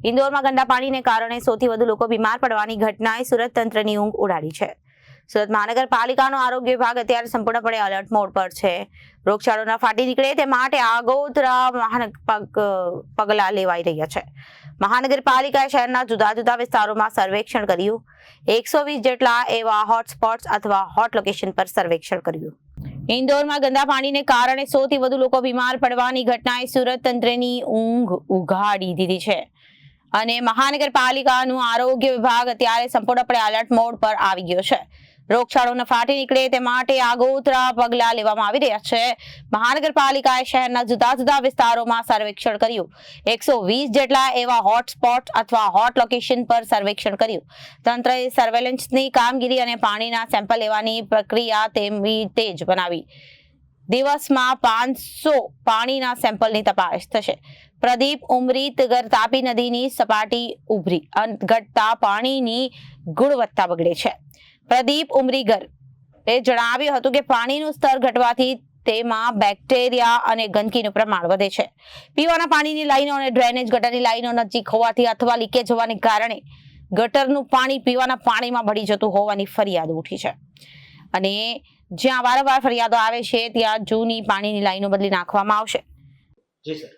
ઇન્દોરમાં ગંદા પાણીને કારણે સૌથી વધુ લોકો બીમાર પડવાની ઘટનાએ સુરત તંત્રની ઊંઘ ઉડાડી છે. સુરત મહાનગરપાલિકાનો આરોગ્ય વિભાગ અત્યારે સંપૂર્ણપણે એલર્ટ મોડ પર છે. રોગચાળો ન ફાટી નીકળે તે માટે આગોતરા પગલાં લેવાઈ રહ્યા છે. મહાનગરપાલિકાએ શહેરના જુદા જુદા વિસ્તારોમાં સર્વેક્ષણ કર્યું. 120 જેટલા એવા હોટસ્પોટ્સ અથવા હોટ લોકેશન પર સર્વેક્ષણ કર્યું. ઇન્દોરમાં ગંદા પાણીને કારણે સૌથી વધુ લોકો બીમાર પડવાની ઘટનાએ સુરત તંત્રની ઊંઘ ઉઘાડી દીધી છે અને મહાનગરપાલિકાનું આરોગ્ય વિભાગ અત્યારે સંપૂર્ણપણે એલર્ટ મોડ પર આવી ગયો છે. રોગચાળો ન ફાટી નીકળે તે માટે આગોતરા પગલાં લેવામાં આવી રહ્યા છે. મહાનગરપાલિકાએ શહેરના જુદા જુદા વિસ્તારોમાં સર્વેક્ષણ કર્યું. 120 જેટલા એવા હોટસ્પોટ અથવા હોટ લોકેશન પર સર્વેક્ષણ કર્યું. તંત્રએ સર્વેલન્સની કામગીરી અને પાણીના સેમ્પલ લેવાની પ્રક્રિયા તેજ બનાવી. દિવસમાં 500 પાણીના સેમ્પલની તપાસ થશે. પ્રદીપ ઉમરી તગર તાપી નદીની સપાટી ઉભરી ઘટતા પાણીની ગુણવત્તા બગડે છે. પ્રદીપ ઉમરીગર એ જણાવ્યું હતું કે પાણીનું સ્તર ઘટવાથી તેમાં બેક્ટેરિયા અને ગંદકીનું પ્રમાણ વધે છે. પીવાના પાણીની લાઈનો અને ડ્રેનેજ ગટરની લાઈનો નજીક હોવાથી અથવા લીકેજ હોવાને કારણે ગટરનું પાણી પીવાના પાણીમાં ભળી જતું હોવાની ફરિયાદ ઉઠી છે અને જ્યાં વારંવાર ફરિયાદો આવે છે ત્યાં જૂની પાણીની લાઈનો બદલી નાખવામાં આવશે. જી સર.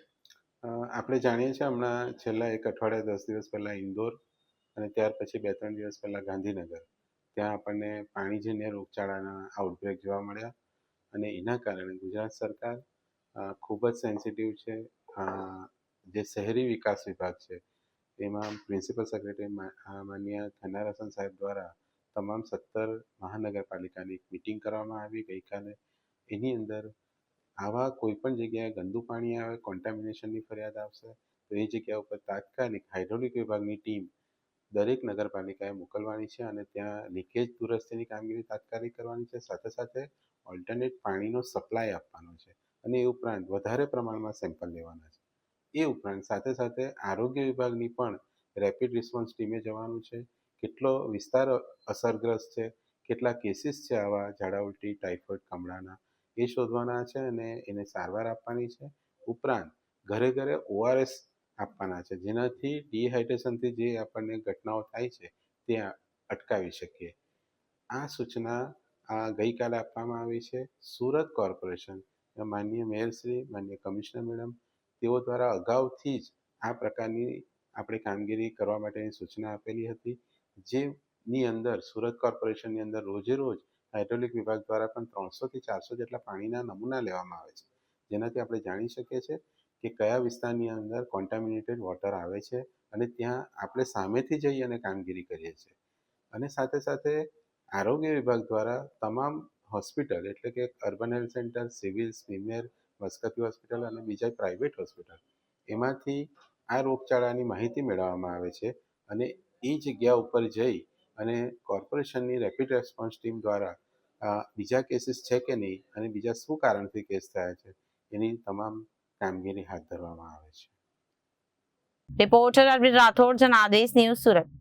આપણે જાણીએ છીએ હમણાં છેલ્લા એક અઠવાડિયા 10 દિવસ પહેલાં ઇન્દોર અને ત્યાર પછી 2-3 દિવસ પહેલાં ગાંધીનગર ત્યાં આપણને પાણીજન્ય રોગચાળાના આઉટબ્રેક જોવા મળ્યા અને એના કારણે ગુજરાત સરકાર ખૂબ જ સેન્સિટિવ છે. જે શહેરી વિકાસ વિભાગ છે એમાં પ્રિન્સિપલ સેક્રેટરી માનનીય થનારસન સાહેબ દ્વારા તમામ 17 મહાનગરપાલિકાની એક મિટિંગ કરવામાં આવી ગઈકાલે. એની અંદર આવા કોઈ પણ જગ્યાએ ગંદુ પાણી આવે, કોન્ટામિનેશનની ફરિયાદ આવશે તો એ જગ્યા ઉપર તાત્કાલિક હાઇડ્રોલિક વિભાગની ટીમ દરેક નગરપાલિકાએ મોકલવાની છે અને ત્યાં લીકેજ દુરસ્તીની કામગીરી તાત્કાલિક કરવાની છે. સાથે સાથે ઓલ્ટરનેટ પાણીનો સપ્લાય આપવાનો છે અને એ ઉપરાંત વધારે પ્રમાણમાં સેમ્પલ લેવાના છે. એ ઉપરાંત સાથે સાથે આરોગ્ય વિભાગની પણ રેપિડ રિસ્પોન્સ ટીમે જવાનું છે. કેટલો વિસ્તાર અસરગ્રસ્ત છે, કેટલા કેસીસ છે આવા ઝાડા ઉલટી, ટાઇફોઇડ, કમળાના, એ શોધવાના છે અને એને સારવાર આપવાની છે. ઉપરાંત ઘરે ઘરે ORS આપવાના છે જેનાથી ડિહાઇડ્રેશનથી જે આપણને ઘટનાઓ થાય છે તે અટકાવી શકીએ. આ સૂચના ગઈકાલે આપવામાં આવી છે. સુરત કોર્પોરેશન માનનીય મેયરશ્રી, માનનીય કમિશનર મેડમ તેઓ દ્વારા અગાઉથી જ આ પ્રકારની આપણે કામગીરી કરવા માટેની સૂચના આપેલી હતી. જેની અંદર સુરત કોર્પોરેશનની અંદર રોજે રોજ હાઇડ્રોલિક વિભાગ દ્વારા પણ 300થી 400 જેટલા પાણીના નમૂના લેવામાં આવે છે જેનાથી આપણે જાણી શકીએ છીએ કે કયા વિસ્તારની અંદર કોન્ટામિનેટેડ વોટર આવે છે અને ત્યાં આપણે સામેથી જઈ અને કામગીરી કરીએ છીએ. અને સાથે સાથે આરોગ્ય વિભાગ દ્વારા તમામ હોસ્પિટલ એટલે કે urban health centre, civil, SMIMER, Muskati hospital અને બીજા પ્રાઇવેટ હોસ્પિટલ એમાંથી આ રોગચાળાની માહિતી મેળવવામાં આવે છે અને એ જગ્યા ઉપર જઈ અને કોર્પોરેશનની રેપિડ રેસ્પોન્સ ટીમ દ્વારા બીજા કેસીસ છે કે નહીં અને બીજા શું કારણથી કેસ થયા છે એની તમામ કામગીરી હાથ ધરવામાં આવે છે. Reporter Arvind Rathod, Janadesh news, Surat.